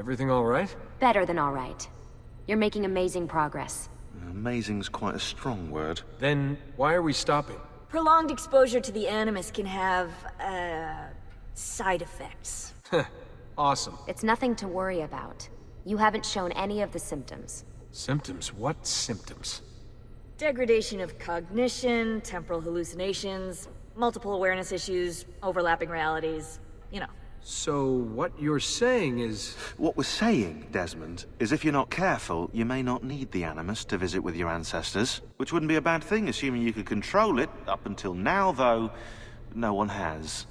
Everything all right? Better than all right. You're making amazing progress. Amazing's quite a strong word. Then why are we stopping? Prolonged exposure to the Animus can have, side effects. Awesome. It's nothing to worry about. You haven't shown any of the symptoms. Symptoms? What symptoms? Degradation of cognition, temporal hallucinations, multiple awareness issues, overlapping realities, you know. So what you're saying is... What we're saying, Desmond, is if you're not careful, you may not need the Animus to visit with your ancestors. Which wouldn't be a bad thing, assuming you could control it. Up until now, though, no one has.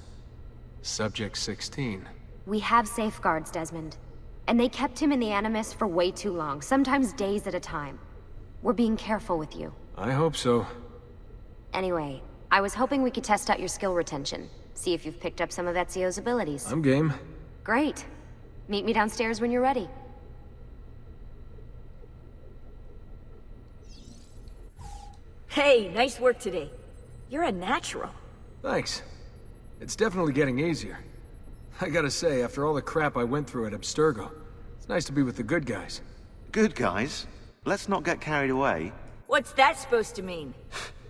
Subject 16. We have safeguards, Desmond. And they kept him in the Animus for way too long, sometimes days at a time. We're being careful with you. I hope so. Anyway, I was hoping we could test out your skill retention. See if you've picked up some of Ezio's abilities. I'm game. Great. Meet me downstairs when you're ready. Hey, nice work today. You're a natural. Thanks. It's definitely getting easier. I gotta say, after all the crap I went through at Abstergo, it's nice to be with the good guys. Good guys? Let's not get carried away. What's that supposed to mean?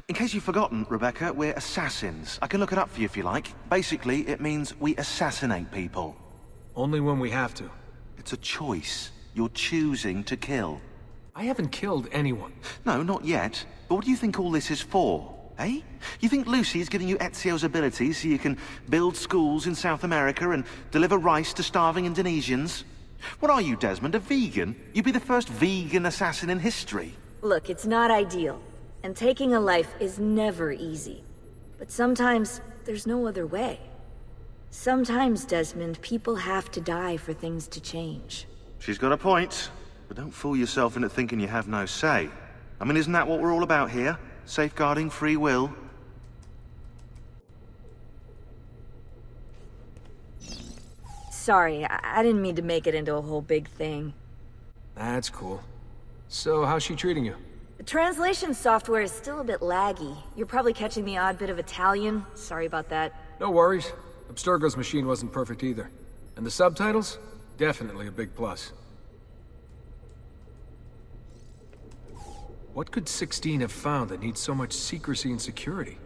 In case you've forgotten, Rebecca, we're assassins. I can look it up for you if you like. Basically, it means we assassinate people. Only when we have to. It's a choice. You're choosing to kill. I haven't killed anyone. No, not yet. But what do you think all this is for? Eh? You think Lucy's giving you Ezio's abilities so you can build schools in South America and deliver rice to starving Indonesians? What are you, Desmond, a vegan? You'd be the first vegan assassin in history. Look, it's not ideal. And taking a life is never easy. But sometimes, there's no other way. Sometimes, Desmond, people have to die for things to change. She's got a point. But don't fool yourself into thinking you have no say. I mean, isn't that what we're all about here? Safeguarding free will? Sorry, I didn't mean to make it into a whole big thing. That's cool. So, how's she treating you? The translation software is still a bit laggy. You're probably catching the odd bit of Italian. Sorry about that. No worries. Abstergo's machine wasn't perfect either. And the subtitles? Definitely a big plus. What could 16 have found that needs so much secrecy and security?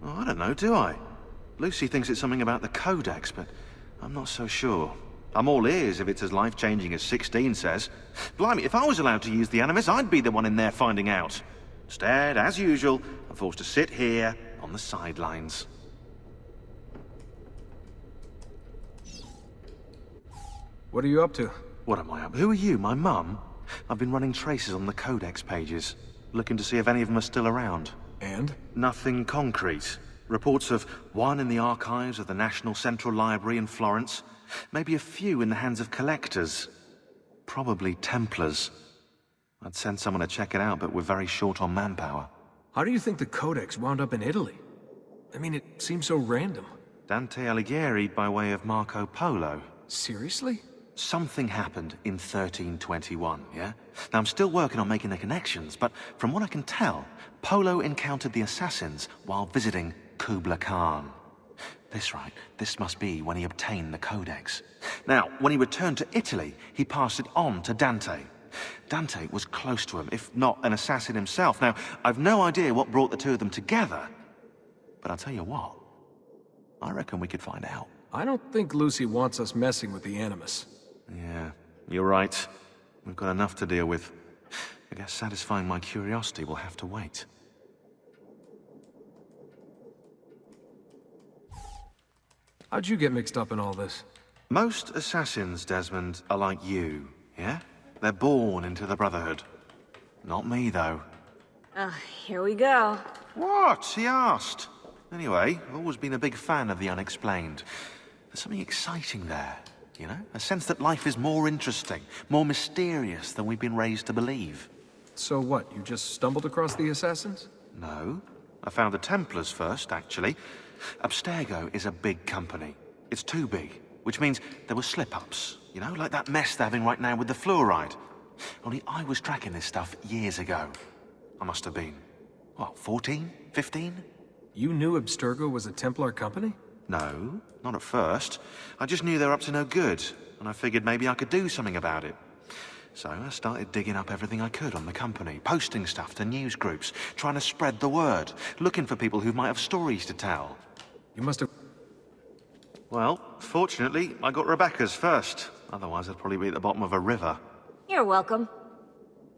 Oh, I don't know, do I? Lucy thinks it's something about the Codex, but I'm not so sure. I'm all ears if it's as life-changing as 16 says. Blimey, if I was allowed to use the Animus, I'd be the one in there finding out. Instead, as usual, I'm forced to sit here on the sidelines. What are you up to? What am I up? Who are you, my mum? I've been running traces on the Codex pages, looking to see if any of them are still around. And? Nothing concrete. Reports of one in the archives of the National Central Library in Florence. Maybe a few in the hands of collectors. Probably Templars. I'd send someone to check it out, but we're very short on manpower. How do you think the Codex wound up in Italy? I mean, it seems so random. Dante Alighieri by way of Marco Polo. Seriously? Something happened in 1321, yeah? Now, I'm still working on making the connections, but from what I can tell, Polo encountered the assassins while visiting Kubla Khan. This must be when he obtained the Codex. Now, when he returned to Italy, he passed it on to Dante. Dante was close to him, if not an assassin himself. Now, I've no idea what brought the two of them together, but I'll tell you what, I reckon we could find out. I don't think Lucy wants us messing with the Animus. Yeah, you're right. We've got enough to deal with. I guess satisfying my curiosity will have to wait. How'd you get mixed up in all this? Most assassins, Desmond, are like you, yeah? They're born into the Brotherhood. Not me, though. Here we go. What? He asked. Anyway, I've always been a big fan of the unexplained. There's something exciting there, you know? A sense that life is more interesting, more mysterious than we've been raised to believe. So what, you just stumbled across the assassins? No. I found the Templars first, actually. Abstergo is a big company. It's too big, which means there were slip-ups, you know, like that mess they're having right now with the fluoride. Only I was tracking this stuff years ago. I must have been, what, 14? 15? You knew Abstergo was a Templar company? No, not at first. I just knew they were up to no good. and I figured maybe I could do something about it. So I started digging up everything I could on the company, posting stuff to news groups, trying to spread the word, looking for people who might have stories to tell. You must have... Well, fortunately, I got Rebecca's first. Otherwise, I'd probably be at the bottom of a river. You're welcome.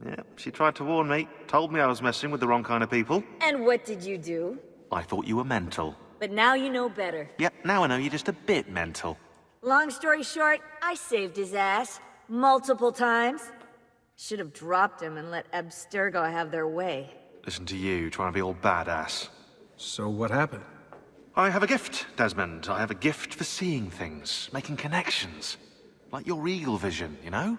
Yeah, she tried to warn me, told me I was messing with the wrong kind of people. And what did you do? I thought you were mental. But now you know better. Yep, now I know you're just a bit mental. Long story short, I saved his ass. Multiple times. Should have dropped him and let Abstergo have their way. Listen to you, trying to be all badass. So what happened? I have a gift, Desmond. I have a gift for seeing things, making connections. Like your eagle vision, you know?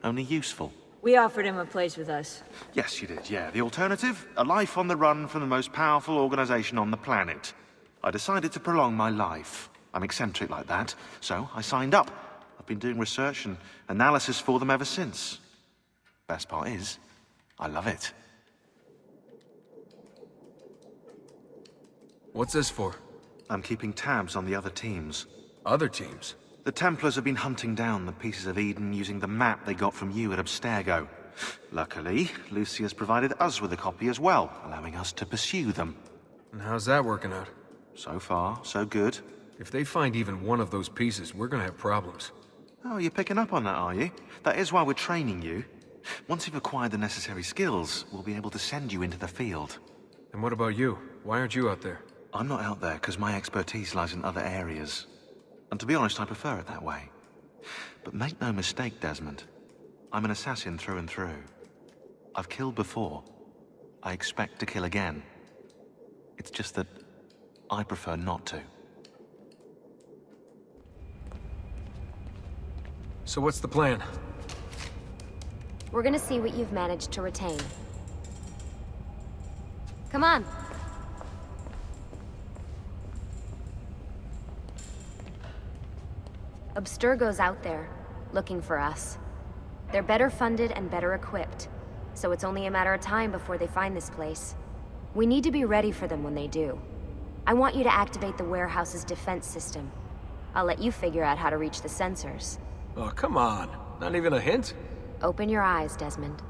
Only useful. We offered him a place with us. Yes, you did, yeah. The alternative? A life on the run from the most powerful organization on the planet. I decided to prolong my life. I'm eccentric like that, so I signed up. I've been doing research and analysis for them ever since. Best part is, I love it. What's this for? I'm keeping tabs on the other teams. Other teams? The Templars have been hunting down the pieces of Eden using the map they got from you at Abstergo. Luckily, Lucia's provided us with a copy as well, allowing us to pursue them. And how's that working out? So far, so good. If they find even one of those pieces, we're gonna have problems. Oh, you're picking up on that, are you? That is why we're training you. Once you've acquired the necessary skills, we'll be able to send you into the field. And what about you? Why aren't you out there? I'm not out there because my expertise lies in other areas. And to be honest, I prefer it that way. But make no mistake, Desmond. I'm an assassin through and through. I've killed before. I expect to kill again. It's just that I prefer not to. So what's the plan? We're gonna see what you've managed to retain. Come on. Abstergo's out there, looking for us. They're better funded and better equipped, so it's only a matter of time before they find this place. We need to be ready for them when they do. I want you to activate the warehouse's defense system. I'll let you figure out how to reach the sensors. Oh, come on. Not even a hint? Open your eyes, Desmond.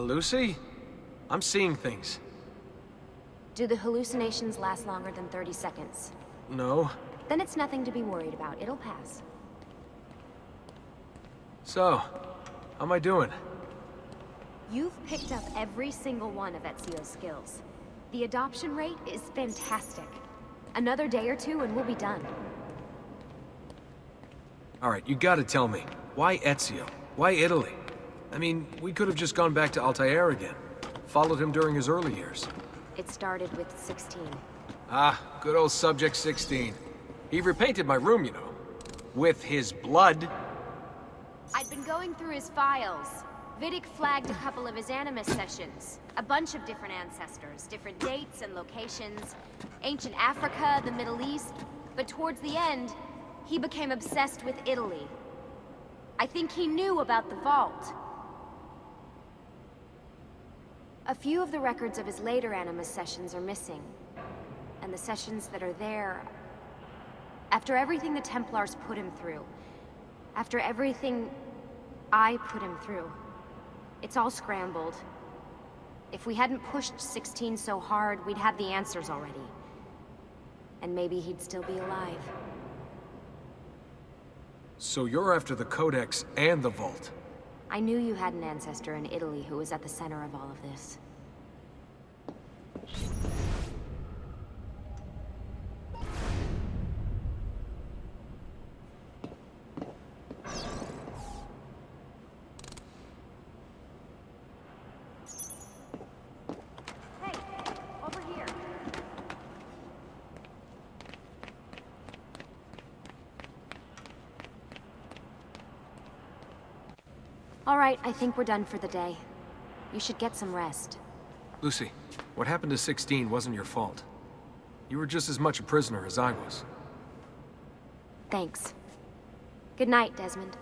Lucy? I'm seeing things. Do the hallucinations last longer than 30 seconds? No. Then it's nothing to be worried about. It'll pass. So, how am I doing? You've picked up every single one of Ezio's skills. The adoption rate is fantastic. Another day or two and we'll be done. Alright, you gotta tell me. Why Ezio? Why Italy? I mean, we could have just gone back to Altair again. Followed him during his early years. It started with 16. Ah, good old Subject 16. He repainted my room, you know. With his blood. I'd been going through his files. Vidic flagged a couple of his animus sessions. A bunch of different ancestors, different dates and locations. Ancient Africa, the Middle East. But towards the end, he became obsessed with Italy. I think he knew about the vault. A few of the records of his later animus sessions are missing. And the sessions that are there... After everything the Templars put him through, after everything I put him through, it's all scrambled. If we hadn't pushed 16 so hard, we'd have the answers already. And maybe he'd still be alive. So you're after the Codex and the vault? I knew you had an ancestor in Italy who was at the center of all of this. Hey, over here. All right, I think we're done for the day. You should get some rest. Lucy, what happened to 16 wasn't your fault. You were just as much a prisoner as I was. Thanks. Good night, Desmond.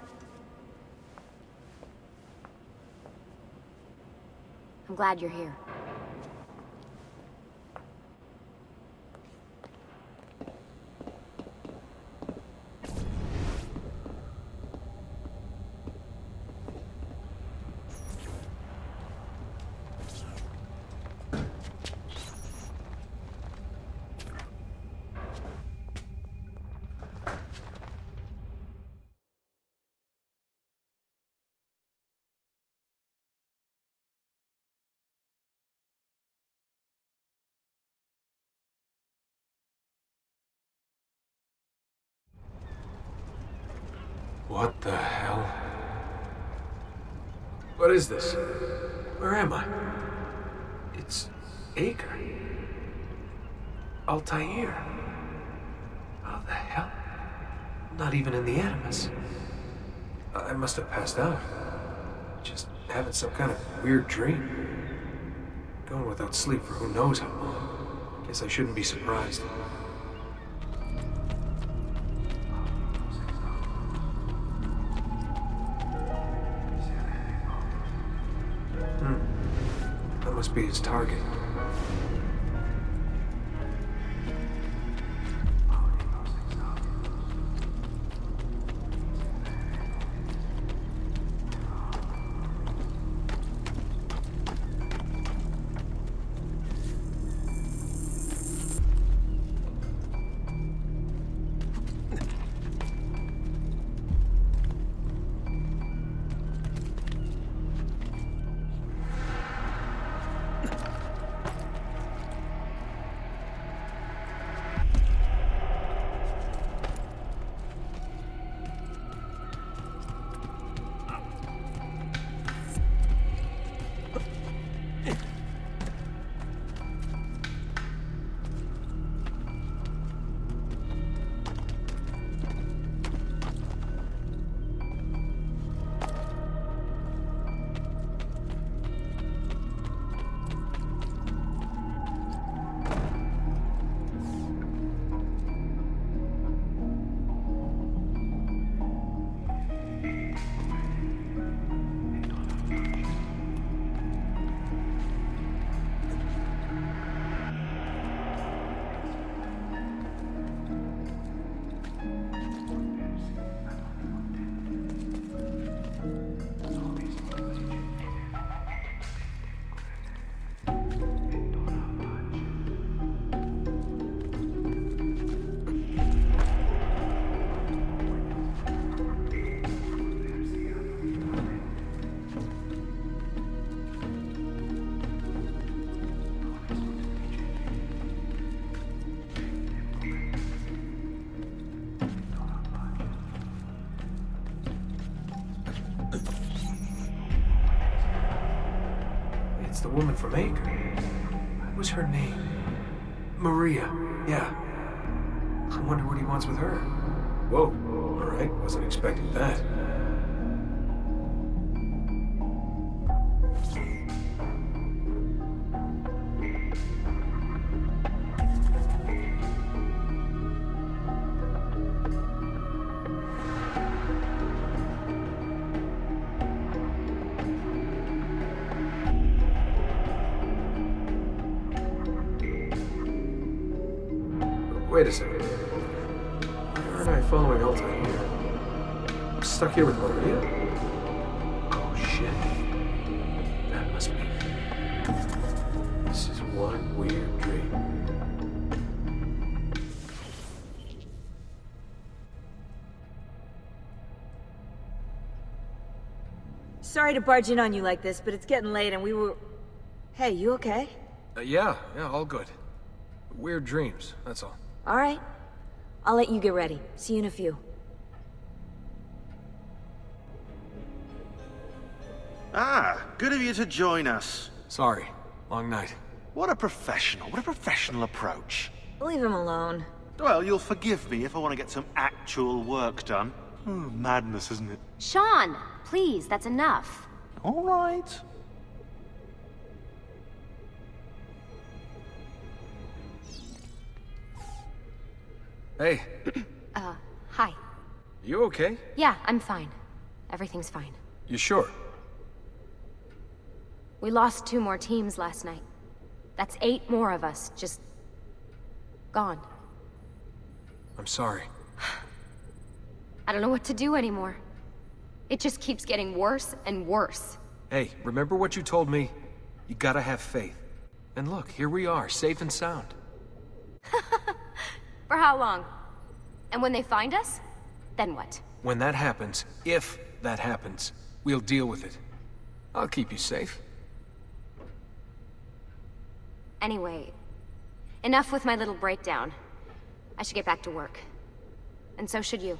I'm glad you're here. What the hell? What is this? Where am I? It's Acre. Altair. How the hell? I'm not even in the Animus. I must have passed out. Just having some kind of weird dream. Going without sleep for who knows how long. Guess I shouldn't be surprised. That must be his target. It's the woman from Acre. What was her name? Maria. Yeah. I wonder what he wants with her. Whoa. All right. Wasn't expecting that. Wait a second. Why aren't I following Altair here? I'm stuck here with Maria? Oh shit. That must be it. This is one weird dream. Sorry to barge in on you like this, but it's getting late and we were... Hey, you okay? Yeah, all good. Weird dreams, that's all. All right. I'll let you get ready. See you in a few. Ah, good of you to join us. Sorry, long night. What a professional approach. Leave him alone. Well, you'll forgive me if I want to get some actual work done. Madness, isn't it? Sean, please, that's enough. All right. Hey. Hi. You okay? Yeah, I'm fine. Everything's fine. You sure? We lost 2 more teams last night. That's 8 more of us, just... gone. I'm sorry. I don't know what to do anymore. It just keeps getting worse and worse. Hey, remember what you told me? You gotta have faith. And look, here we are, safe and sound. For how long? And when they find us, then what? When that happens, if that happens, we'll deal with it. I'll keep you safe. Anyway, enough with my little breakdown. I should get back to work. And so should you.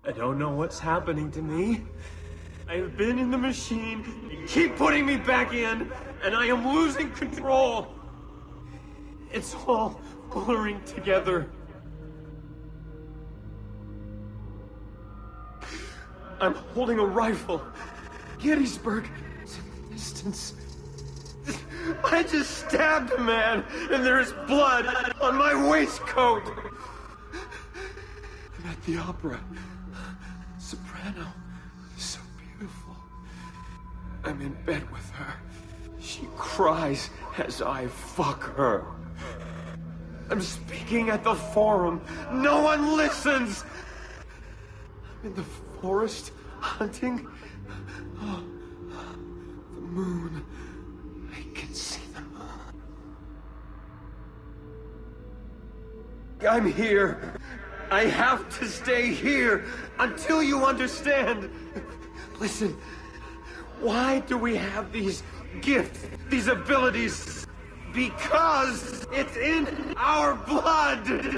I don't know what's happening to me. I have been in the machine, you keep putting me back in, and I am losing control. It's all blurring together. I'm holding a rifle. Gettysburg, it's in the distance. I just stabbed a man, and there is blood on my waistcoat. I'm at the opera. Soprano, so beautiful. I'm in bed with her. She cries as I fuck her. I'm speaking at the forum. No one listens. I'm in the forest hunting. Oh, the moon. I can see the moon. I'm here. I have to stay here until you understand. Listen, why do we have these gifts, these abilities? Because it's in our blood!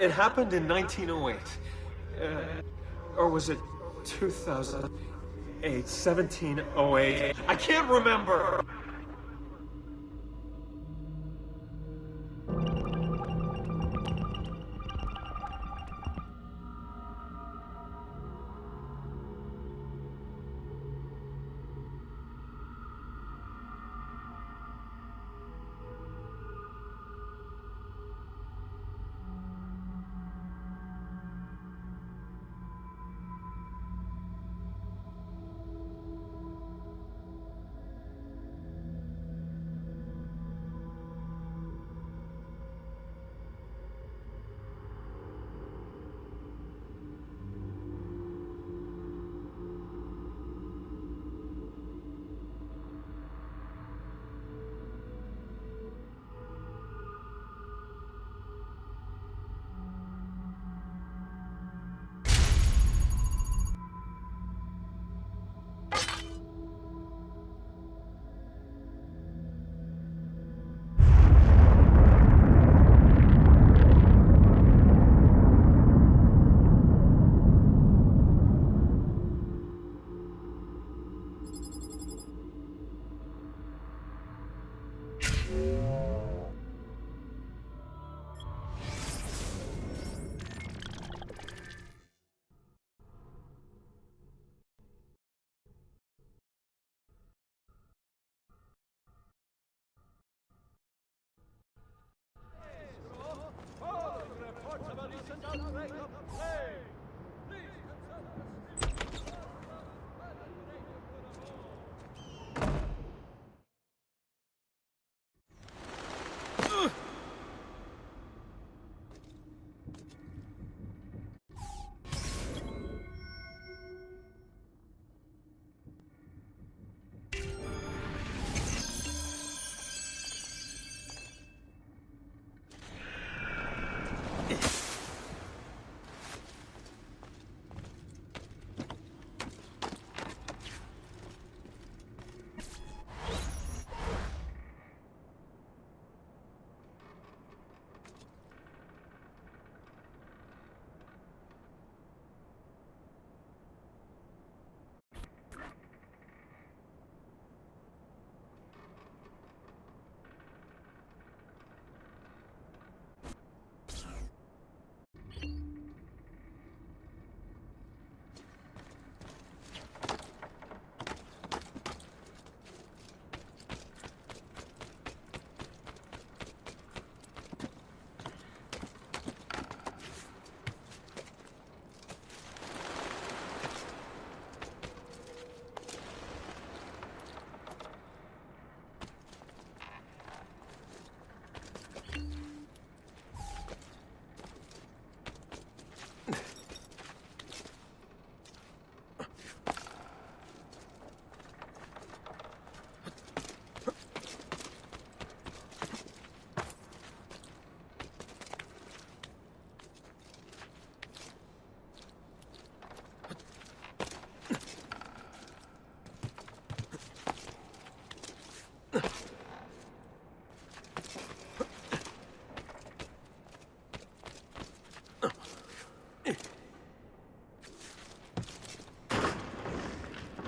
It happened in 1908. Or was it 2008? 1708? I can't remember!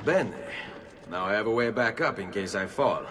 Bene. Now I have a way back up in case I fall.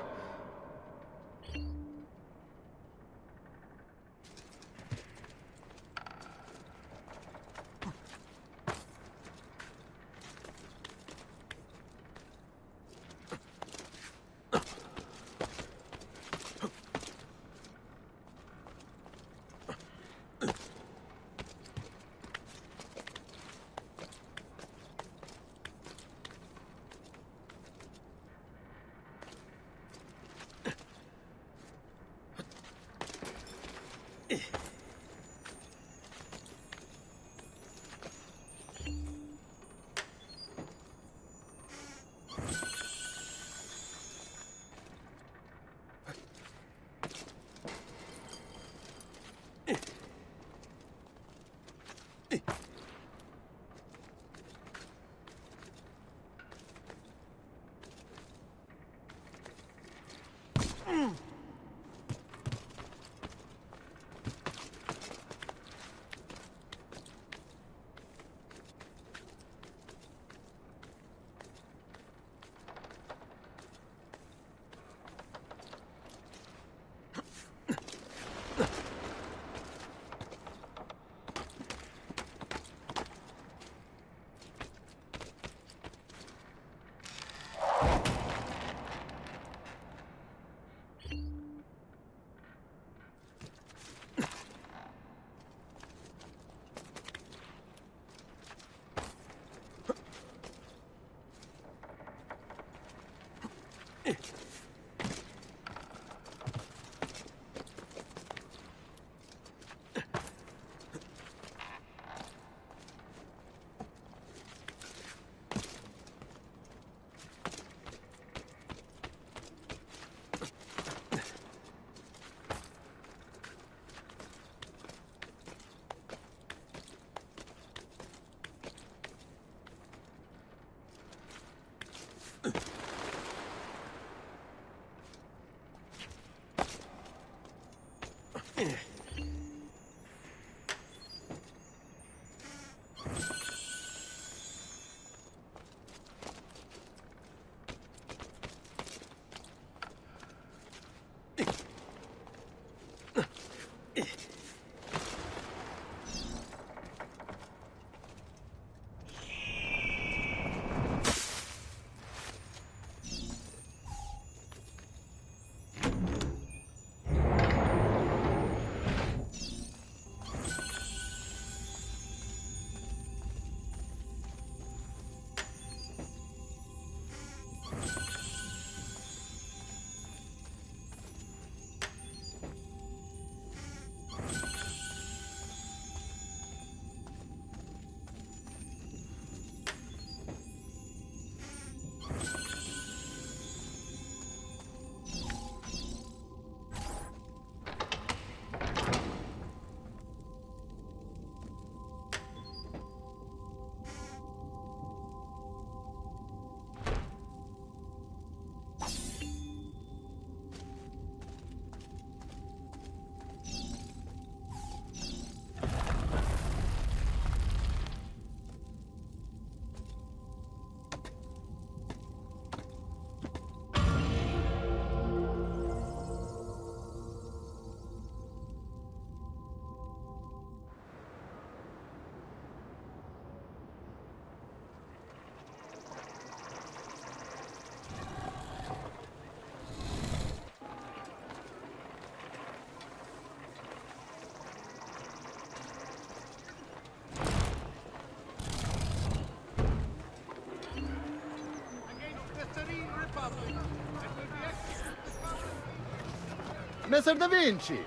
Messer da Vinci!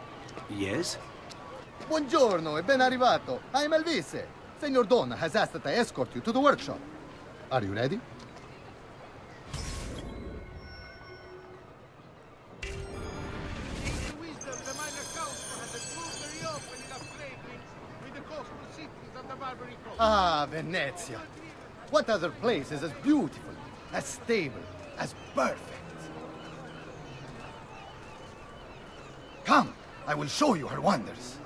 Yes? Buongiorno e ben arrivato. I'm Elvise. Senor Don has asked that I escort you to the workshop. Are you ready? Ah, Venezia. What other place is as beautiful, as stable, as perfect? Come, I will show you her wonders.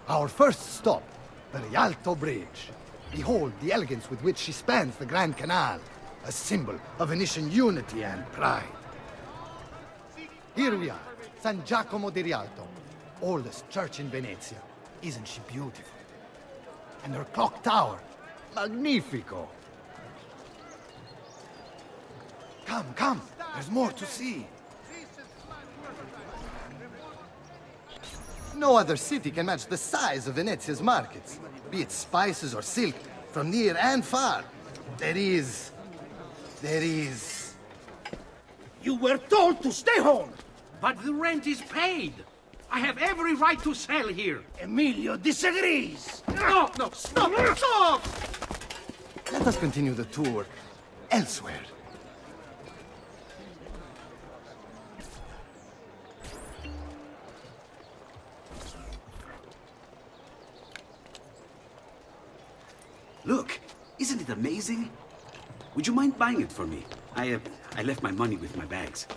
Our first stop, the Rialto Bridge. Behold the elegance with which she spans the Grand Canal, a symbol of Venetian unity and pride. Here we are, San Giacomo di Rialto, oldest church in Venezia. Isn't she beautiful? And her clock tower, magnifico. Come, come, there's more to see. No other city can match the size of Venezia's markets, be it spices or silk, from near and far. There is... You were told to stay home! But the rent is paid! I have every right to sell here! Emilio disagrees! No, stop, stop! Let us continue the tour elsewhere. Look, isn't it amazing? Would you mind buying it for me? I left my money with my bags.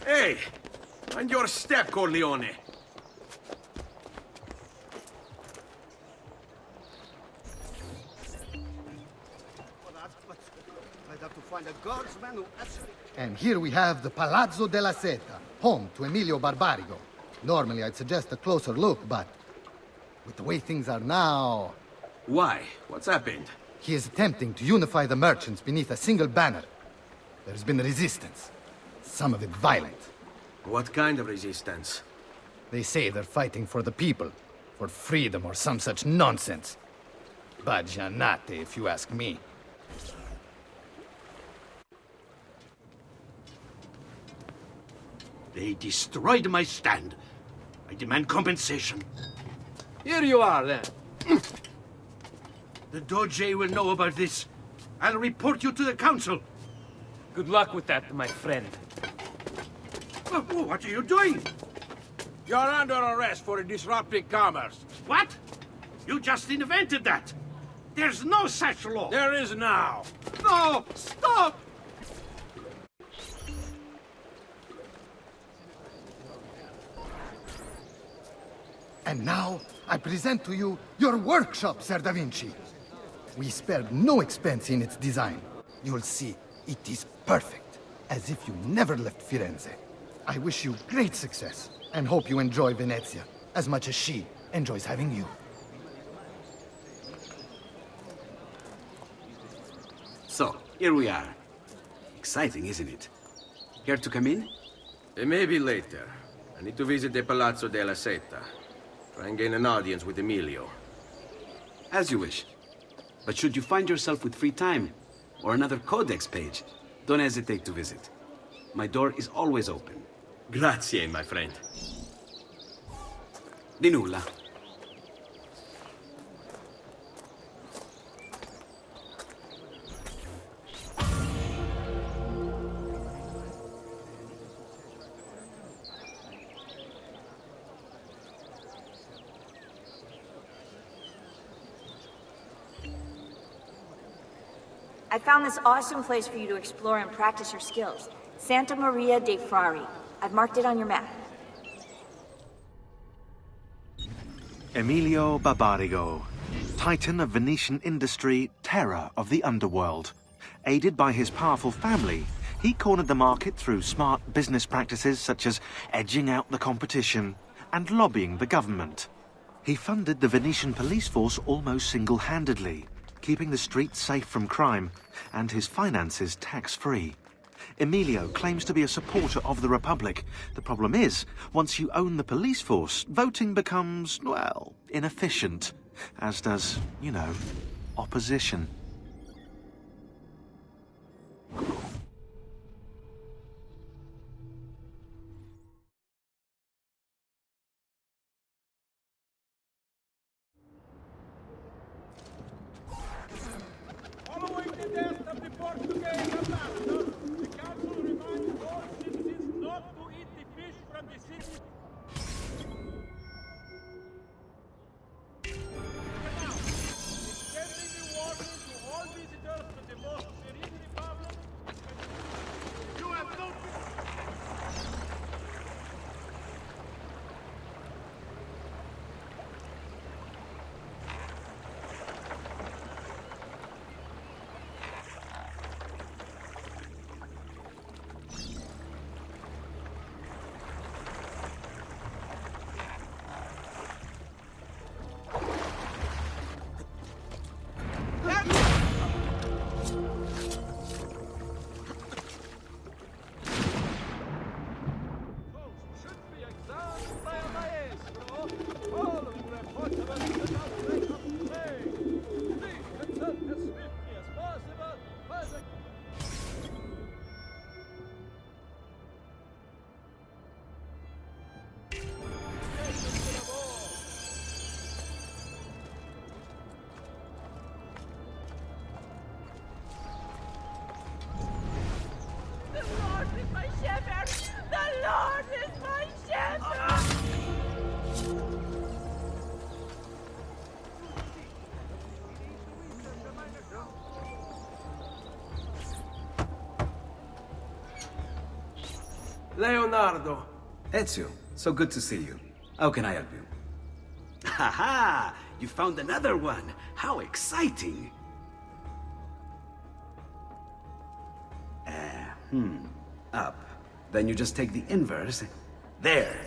Hey! Mind your step, Corleone! And here we have the Palazzo della Seta, home to Emilio Barbarigo. Normally I'd suggest a closer look, but with the way things are now... Why? What's happened? He is attempting to unify the merchants beneath a single banner. There's been resistance, some of it violent. What kind of resistance? They say they're fighting for the people, for freedom or some such nonsense. Baggianate, if you ask me. They destroyed my stand. I demand compensation. Here you are, then. The Doge will know about this. I'll report you to the council. Good luck with that, my friend. What are you doing? You're under arrest for disrupting commerce. What? You just invented that. There's no such law. There is now. No! Stop! And now, I present to you your workshop, Sir Da Vinci. We spared no expense in its design. You'll see, it is perfect, as if you never left Firenze. I wish you great success, and hope you enjoy Venezia, as much as she enjoys having you. So, here we are. Exciting, isn't it? Care to come in? Maybe later. I need to visit the Palazzo della Seta. Try and gain an audience with Emilio. As you wish. But should you find yourself with free time, or another Codex page, don't hesitate to visit. My door is always open. Grazie, my friend. Di nulla. I found this awesome place for you to explore and practice your skills. Santa Maria dei Frari. I've marked it on your map. Emilio Barbarigo, titan of Venetian industry, terror of the underworld. Aided by his powerful family, he cornered the market through smart business practices such as edging out the competition and lobbying the government. He funded the Venetian police force almost single-handedly, keeping the streets safe from crime and his finances tax-free. Emilio claims to be a supporter of the Republic. The problem is, once you own the police force, voting becomes, well, inefficient. As does, you know, opposition. Following the death of the Portuguese ambassador, the council reminds all citizens not to eat the fish from the city. Now, extending the warning to all visitors to the most serene republic. You have no... Leonardo. Ezio, so good to see you. How can I help you? Ha! You found another one! How exciting! Up. Then you just take the inverse. There!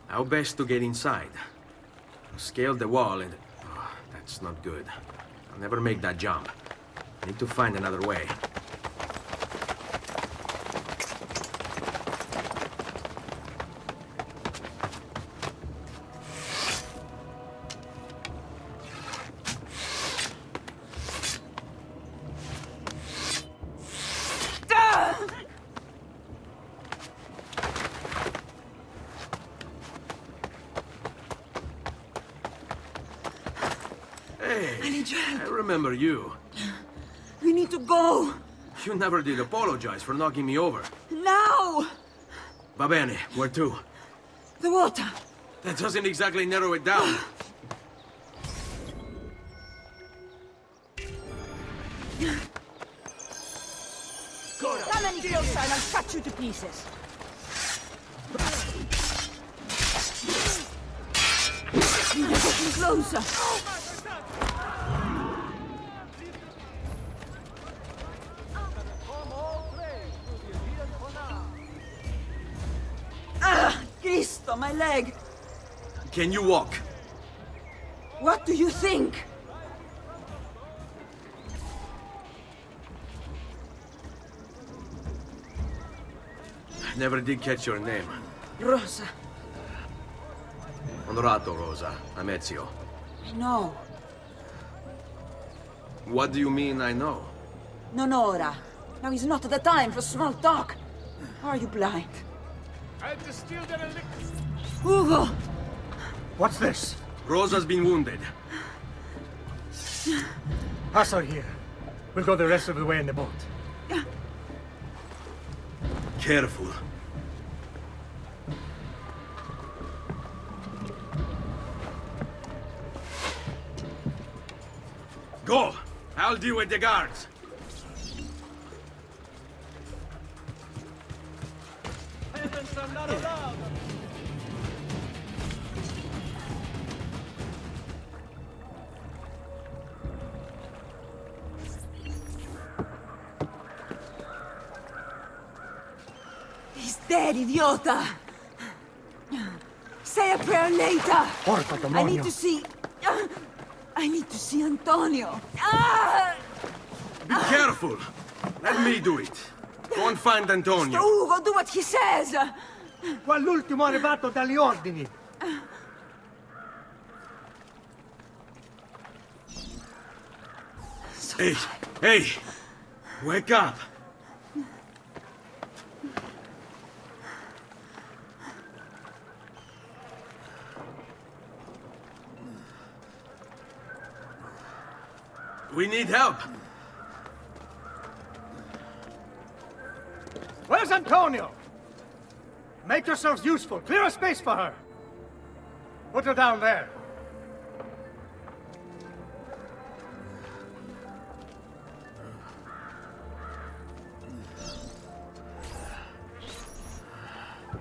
How best to get inside? Scale the wall and... Oh, that's not good. I'll never make that jump. I need to find another way. I remember you. We need to go. You never did apologize for knocking me over. Now! Va bene, where to? The water. That doesn't exactly narrow it down. Come any closer and I'll cut you to pieces. You're getting closer. Cristo, my leg! Can you walk? What do you think? I never did catch your name. Rosa. Onorato, Rosa. I'm Ezio. I know. What do you mean, I know? Non ora. Now is not the time for small talk. Are you blind? I've distilled an elixir. Ugo! What's this? Rosa's been wounded. Pass her here. We'll go the rest of the way in the boat. Careful. Go! I'll deal with the guards. Peasants are not allowed. He's dead, idiota! Say a prayer later! Porca I demonio. need to see... I need to see Antonio. Ah! Be careful. Let me do it. Go and find Antonio. Ugo, do what he says! Qua l'ultimo arrivato dagli ordini. Hey, hey! Wake up! We need help. Where's Antonio? Make yourselves useful. Clear a space for her. Put her down there.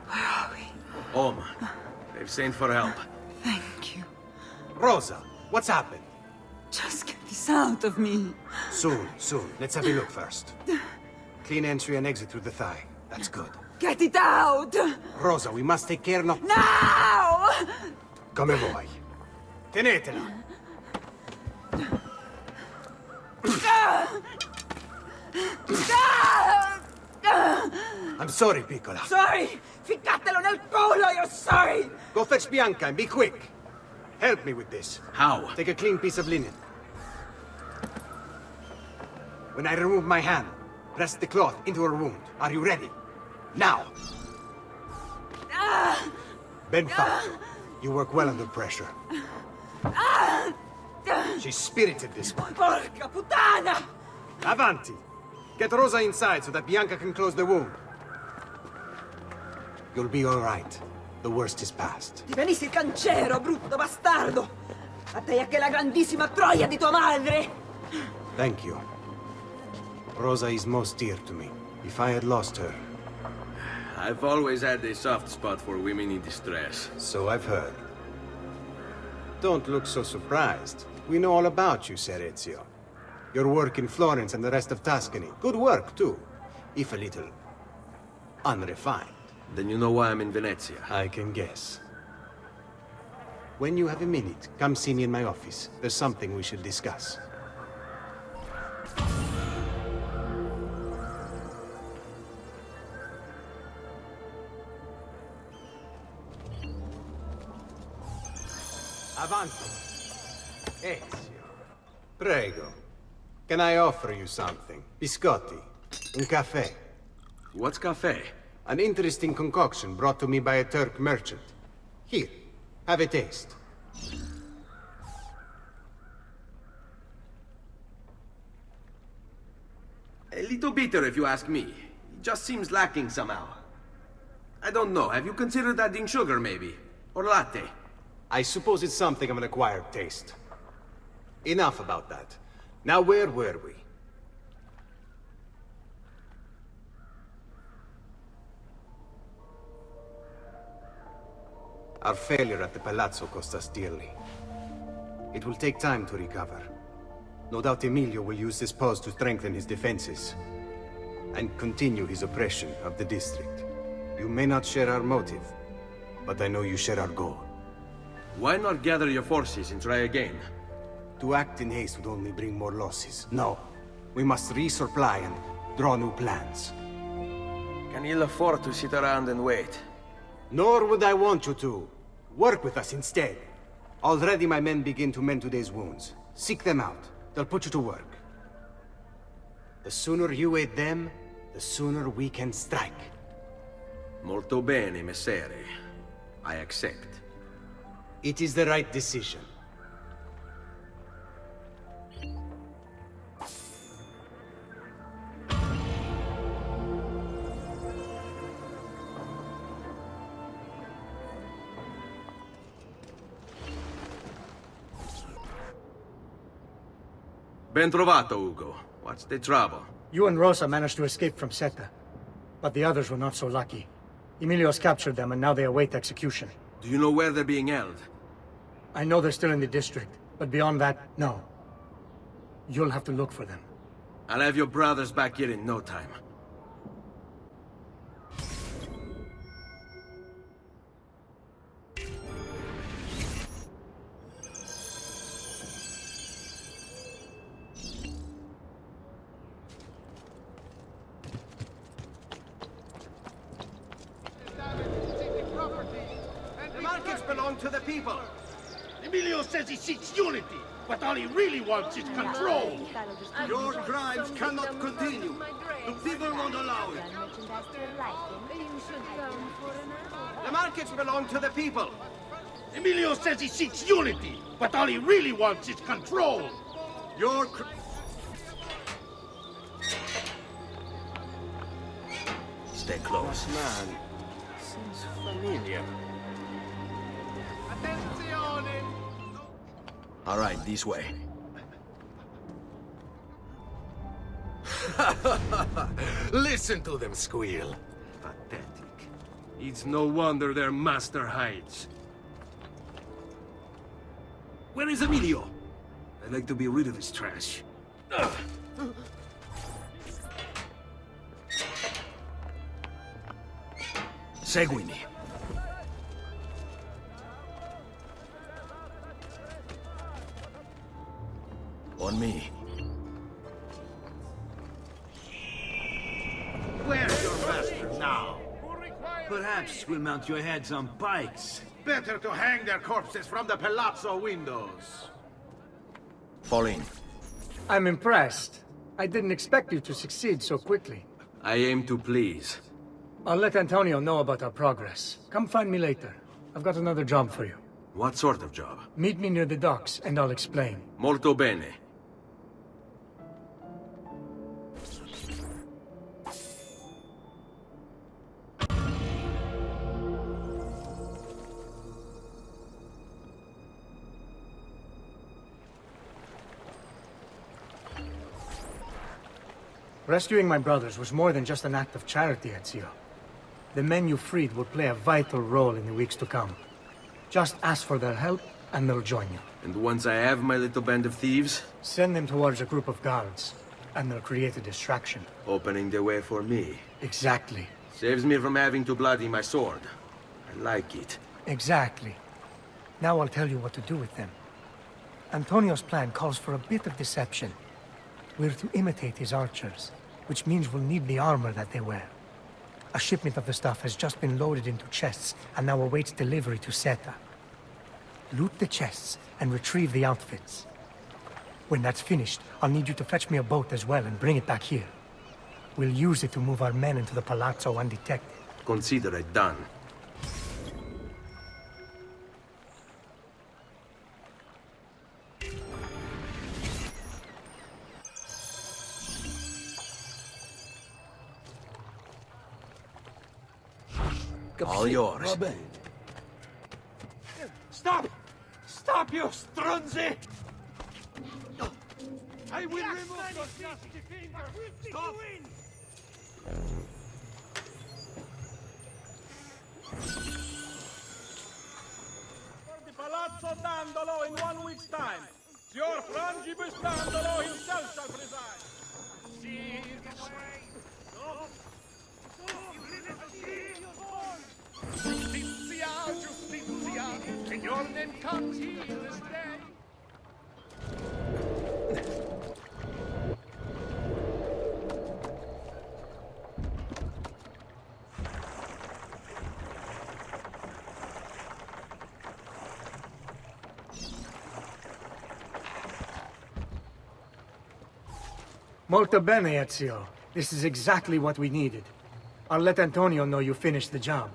Where are we? Home. They've sent for help. Thank you. Rosa, what's happened? Just get this out of me. Soon, soon. Let's have a look first. Clean entry and exit through the thigh. That's good. Get it out! Rosa, we must take care not... Now! Come vuoi. Tenetela. I'm sorry, piccola. Sorry! Ficcatelo nel culo, you're sorry! Go fetch Bianca and be quick. Help me with this. How? Take a clean piece of linen. When I remove my hand, press the cloth into her wound. Are you ready? Now! Ben fatto. You work well under pressure. She's spirited, this one. Porca puttana! Avanti! Get Rosa inside so that Bianca can close the wound. You'll be all right. The worst is past. Ti venissi il cancero, brutto bastardo! A te e che la grandissima troia di tua madre! Thank you. Rosa is most dear to me. If I had lost her... I've always had a soft spot for women in distress. So I've heard. Don't look so surprised. We know all about you, Ser Ezio. Your work in Florence and the rest of Tuscany. Good work, too. If a little... unrefined. Then you know why I'm in Venezia. I can guess. When you have a minute, come see me in my office. There's something we should discuss. Avanti. Ezio. Prego. Can I offer you something? Biscotti. Un caffè. What's cafe? An interesting concoction brought to me by a Turk merchant. Here, have a taste. A little bitter, if you ask me. It just seems lacking somehow. I don't know. Have you considered adding sugar, maybe? Or latte? I suppose it's something of an acquired taste. Enough about that. Now, where were we? Our failure at the Palazzo cost us dearly. It will take time to recover. No doubt Emilio will use this pause to strengthen his defenses and continue his oppression of the district. You may not share our motive, but I know you share our goal. Why not gather your forces and try again? To act in haste would only bring more losses. No. We must resupply and draw new plans. Can ill afford to sit around and wait. Nor would I want you to. Work with us instead. Already my men begin to mend today's wounds. Seek them out. They'll put you to work. The sooner you aid them, the sooner we can strike. Molto bene, messere. I accept. It is the right decision. Ben trovato, Ugo. What's the trouble? You and Rosa managed to escape from Seta, but the others were not so lucky. Emilio's captured them and now they await execution. Do you know where they're being held? I know they're still in the district, but beyond that, no. You'll have to look for them. I'll have your brothers back here in no time. To the people. Emilio says he seeks unity, but all he really wants is control. Your crimes cannot continue. The people won't allow it. The markets belong to the people. Emilio says he seeks unity, but all he really wants is control. Your Stay close. That man seems familiar. All right, this way. Listen to them squeal. Pathetic. It's no wonder their master hides. Where is Emilio? I'd like to be rid of his trash. Seguimi. On me. Where's your master now? Perhaps we'll mount your heads on pikes. Better to hang their corpses from the palazzo windows. Fall in. I'm impressed. I didn't expect you to succeed so quickly. I aim to please. I'll let Antonio know about our progress. Come find me later. I've got another job for you. What sort of job? Meet me near the docks, and I'll explain. Molto bene. Rescuing my brothers was more than just an act of charity, Ezio. The men you freed will play a vital role in the weeks to come. Just ask for their help, and they'll join you. And once I have my little band of thieves? Send them towards a group of guards, and they'll create a distraction. Opening the way for me. Exactly. Saves me from having to bloody my sword. I like it. Exactly. Now I'll tell you what to do with them. Antonio's plan calls for a bit of deception. We're to imitate his archers, which means we'll need the armor that they wear. A shipment of the stuff has just been loaded into chests and now awaits delivery to Seta. Loot the chests and retrieve the outfits. When that's finished, I'll need you to fetch me a boat as well and bring it back here. We'll use it to move our men into the palazzo undetected. Consider it done. All yours. Stop! Stop, you strunzi! I will remove those nasty fingers! Stop! For the Palazzo Dandolo in 1 week's time. Signor Frangibus Dandolo himself shall preside. See the way. Justizia, Justizia, in your name comes he this day. Molto bene, Ezio. This is exactly what we needed. I'll let Antonio know you finished the job.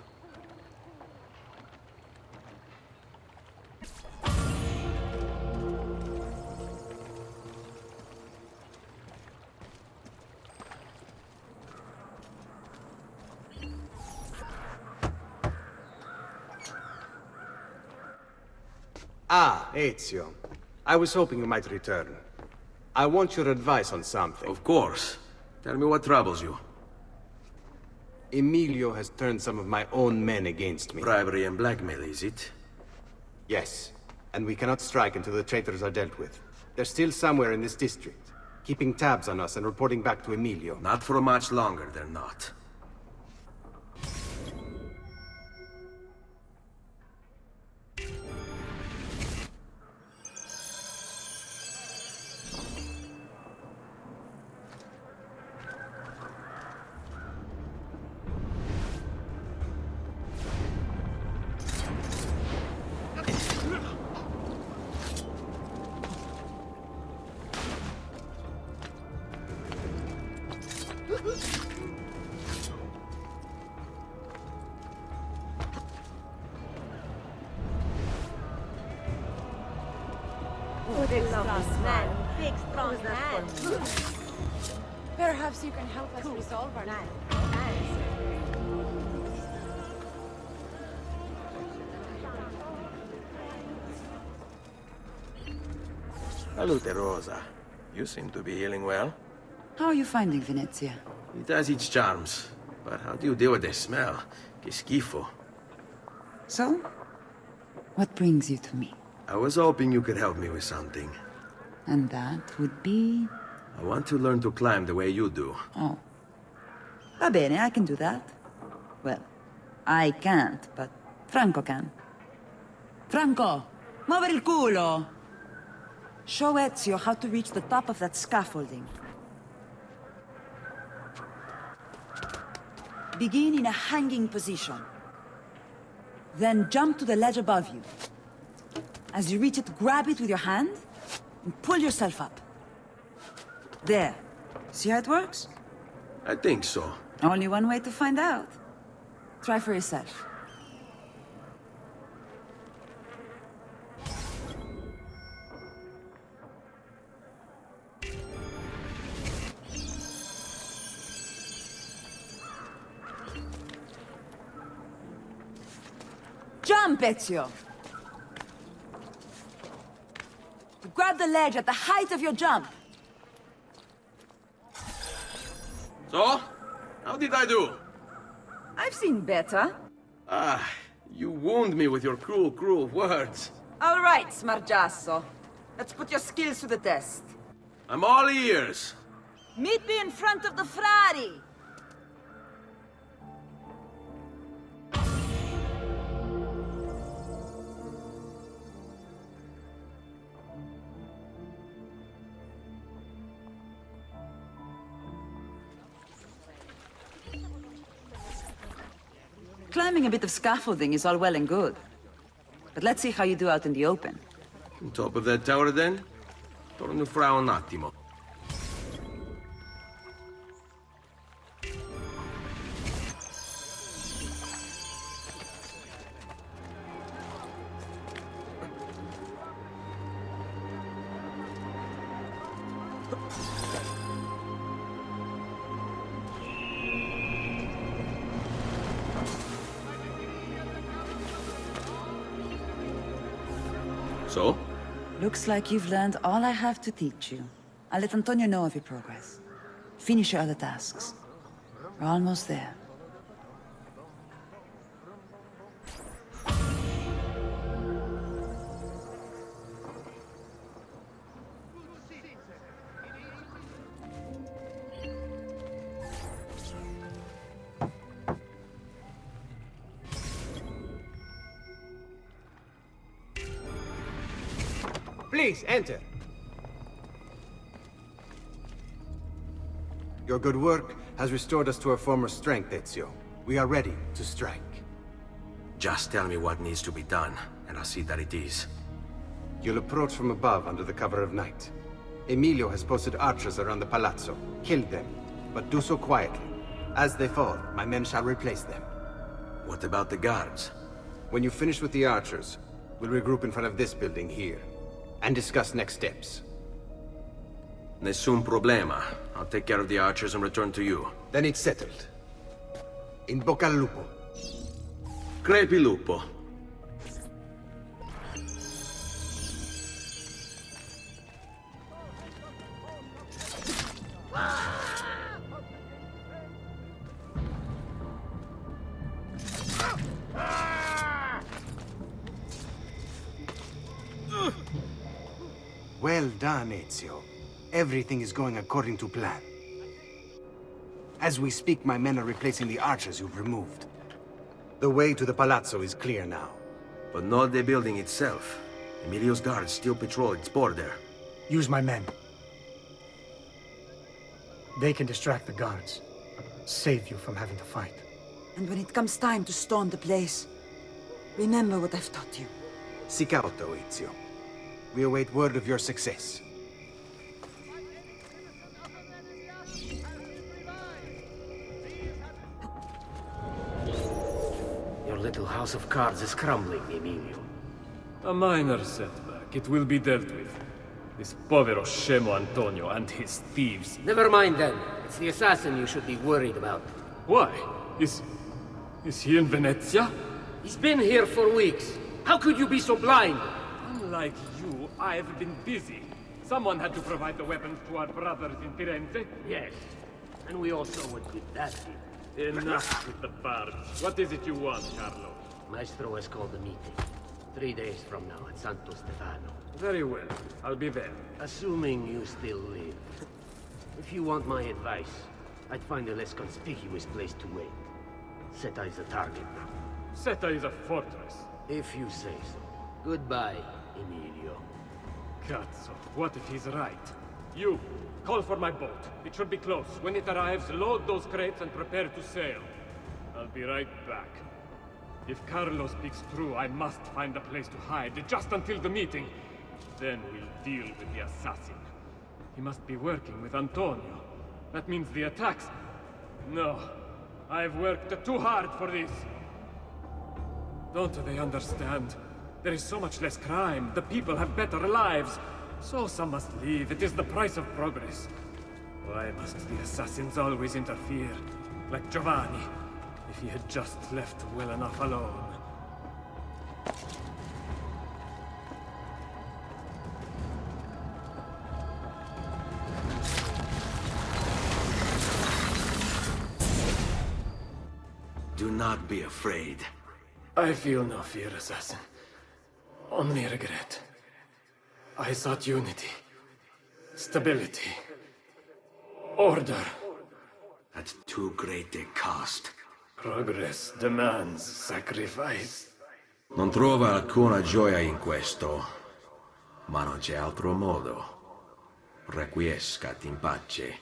Ah, Ezio. I was hoping you might return. I want your advice on something. Of course. Tell me what troubles you. Emilio has turned some of my own men against me. Bribery and blackmail, is it? Yes. And we cannot strike until the traitors are dealt with. They're still somewhere in this district, keeping tabs on us and reporting back to Emilio. Not for much longer, they're not. Big, strong man. Perhaps you can help us resolve our Salute, Rosa. You seem to be healing well. How are you finding Venezia? It has its charms. But how do you deal with the smell? Que schifo. So? What brings you to me? I was hoping you could help me with something. And that would be? I want to learn to climb the way you do. Oh. Va bene, I can do that. Well, I can't, but Franco can. Franco, muovere il culo! Show Ezio how to reach the top of that scaffolding. Begin in a hanging position. Then jump to the ledge above you. As you reach it, grab it with your hand and pull yourself up. There. See how it works? I think so. Only one way to find out. Try for yourself. Jump, Ezio! Grab the ledge at the height of your jump. So? How did I do? I've seen better. Ah, you wound me with your cruel, cruel words. All right, Smargiasso. Let's put your skills to the test. I'm all ears. Meet me in front of the Frari. Climbing a bit of scaffolding is all well and good. But let's see how you do out in the open. On top of that tower, then? Torno fra un attimo. So? Looks like you've learned all I have to teach you. I'll let Antonio know of your progress. Finish your other tasks. We're almost there. Please, enter. Your good work has restored us to our former strength, Ezio. We are ready to strike. Just tell me what needs to be done, and I'll see that it is. You'll approach from above under the cover of night. Emilio has posted archers around the palazzo. Kill them, but do so quietly. As they fall, my men shall replace them. What about the guards? When you finish with the archers, we'll regroup in front of this building here, and discuss next steps. Nessun problema. I'll take care of the archers and return to you. Then it's settled. In bocca al lupo. Crepi lupo. Well done, Ezio. Everything is going according to plan. As we speak, my men are replacing the archers you've removed. The way to the palazzo is clear now. But not the building itself. Emilio's guards still patrol its border. Use my men. They can distract the guards. Save you from having to fight. And when it comes time to storm the place, remember what I've taught you. Sic auto, Ezio. We await word of your success. Your little house of cards is crumbling, Emilio. A minor setback. It will be dealt with. This povero scemo Antonio and his thieves. Never mind then. It's the assassin you should be worried about. Why? Is he in Venezia? He's been here for weeks. How could you be so blind? Unlike you, I've been busy. Someone had to provide the weapons to our brothers in Firenze. Yes. And we also would quit that deal. Enough with the bards. What is it you want, Carlo? Maestro has called a meeting. 3 days from now at Santo Stefano. Very well. I'll be there. Assuming you still live. If you want my advice, I'd find a less conspicuous place to wait. Seta is a target now. Seta is a fortress. If you say so. Goodbye, Emilio. Cazzo, what if he's right? You, call for my boat. It should be close. When it arrives, load those crates and prepare to sail. I'll be right back. If Carlo speaks true, I must find a place to hide, just until the meeting. Then we'll deal with the assassin. He must be working with Antonio. That means the attacks... No, I've worked too hard for this. Don't they understand? There is so much less crime. The people have better lives. So some must leave. It is the price of progress. Why must the assassins always interfere? Like Giovanni, if he had just left well enough alone. Do not be afraid. I feel no fear, assassin. Only regret. I sought unity, stability, order. At too great a cost. Progress demands sacrifice. Non trova alcuna gioia in questo, ma non c'è altro modo. Requiescat in pace.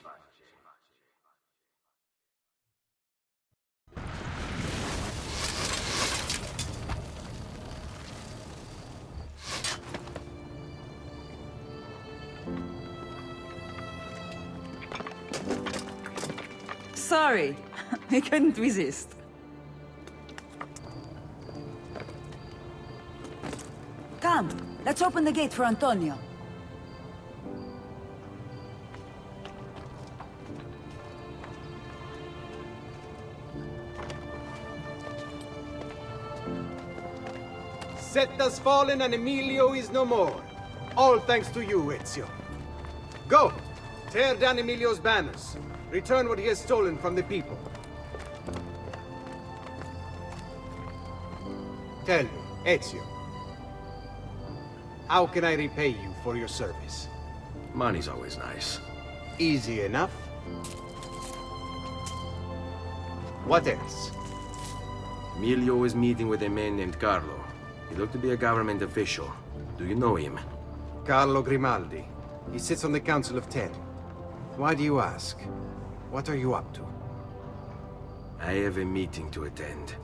sorry. I couldn't resist. Come, let's open the gate for Antonio. Set has fallen and Emilio is no more. All thanks to you, Ezio. Go! Tear down Emilio's banners. Return what he has stolen from the people. Tell me, Ezio. How can I repay you for your service? Money's always nice. Easy enough. What else? Emilio is meeting with a man named Carlo. He looked to be a government official. Do you know him? Carlo Grimaldi. He sits on the Council of Ten. Why do you ask? What are you up to? I have a meeting to attend.